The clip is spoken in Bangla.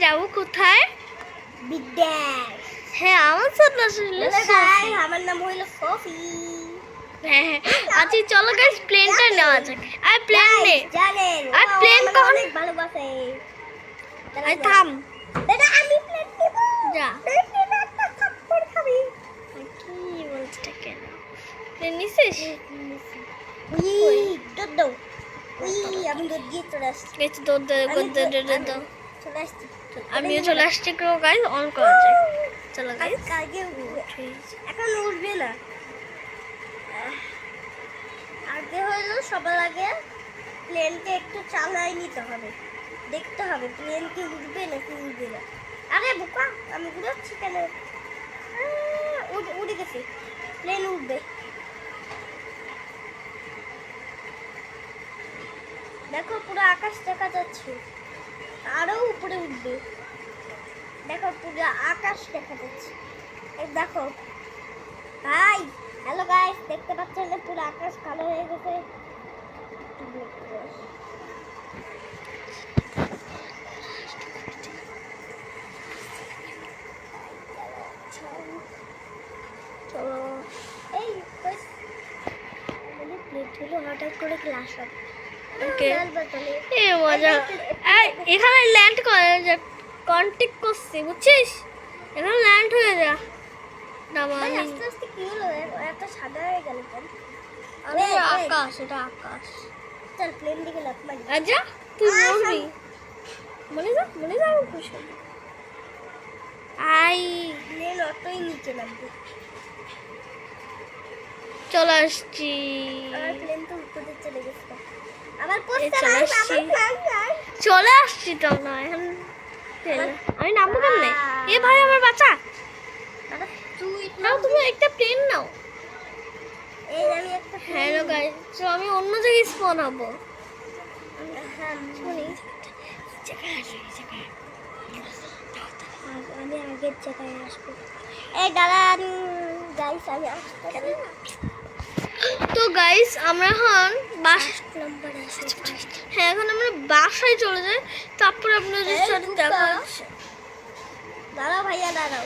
যাবো কোথায়? বিদ্যাস। হ্যাঁ আমার সাথে আসলে আমার নাম হইলো সফি। হ্যাঁ হ্যাঁ আচ্ছা চলো গাইস প্লেনটা নেওয়া যাক। আর প্লেন নে জানেন আর প্লেন কখন অনেক ভালোবাসে। আই থাম দাদা আমি প্লেন নেব। যা প্লেন নিলে একটা থাপ্পড় খাবি। কি বলছিস কেন প্লেন নিছিস? উই দৌড় দাও। উই আমি দৌড় দিয়ে চলে আসছি। গাইস দৌড় দাও চলে আসছি। আমিও চলে আসছি গাইস অন করা যায়। চলো গাইস আগে এখন উঠবে না। আগে হলো সবার আগে প্লেনকে একটু চালাই নিতে হবে, দেখতে হবে প্লেন কি উঠবে নাকি উঠবে না। আরে বোকা আমি ঘুরাচ্ছি কেন? উড়ে গেছে, প্লেন উঠবে। দেখো পুরো আকাশ দেখা যাচ্ছে, আরো উপরে উঠবে। দেখো পুরো আকাশ দেখা যাচ্ছে। এই দেখো হাই হ্যালো গাইস, দেখতে পাচ্ছেন না পুরো আকাশ কালো হয়ে গেছে। চলো এই প্লেট হলো হঠাৎ করে ক্লাস হবে। ওকে এ মজা এখানে ল্যান্ড করে যা কন্টাক্ট করছি বুঝছিস, এখানে ল্যান্ড হয়ে যা না মানে আস্তে আস্তে কি হলো এত সাদা হয়ে গেল কেন? আরে আকাশ, এটা আকাশ। চল প্লেন দিকে লাফ মারি। আচ্ছা তুই বলবি মনে যা খুশি আই প্লেন অটোই নিচে নামবে। চলে আসছি। আমার প্লেন তো উপরে চলে গেছে। আবার এই পড়তে চলে নাই আসছি। আমার প্লেন নাই। চলে আসছি তো না এখন আমি নামবো কেমনে? এ ভাই আমার বাচ্চা আরে তুই নাও, তুমি একটা প্লেন নাও। এই আমি একটা হ্যালো গাইস, তো আমি অন্য জায়গায় স্পন হবো। হ্যাঁ শুনি আমি আগের জায়গায় আসবো। এই দাঁড়ান গাইস, আমি আসতে তো গাইস আমরা এখন নম্বরে আসবো। হ্যাঁ এখন আমরা বাসায় চলে যাই, তারপরে আপনাদের সাথে দেখা হচ্ছে। দাঁড়াও ভাইয়া দাঁড়াও।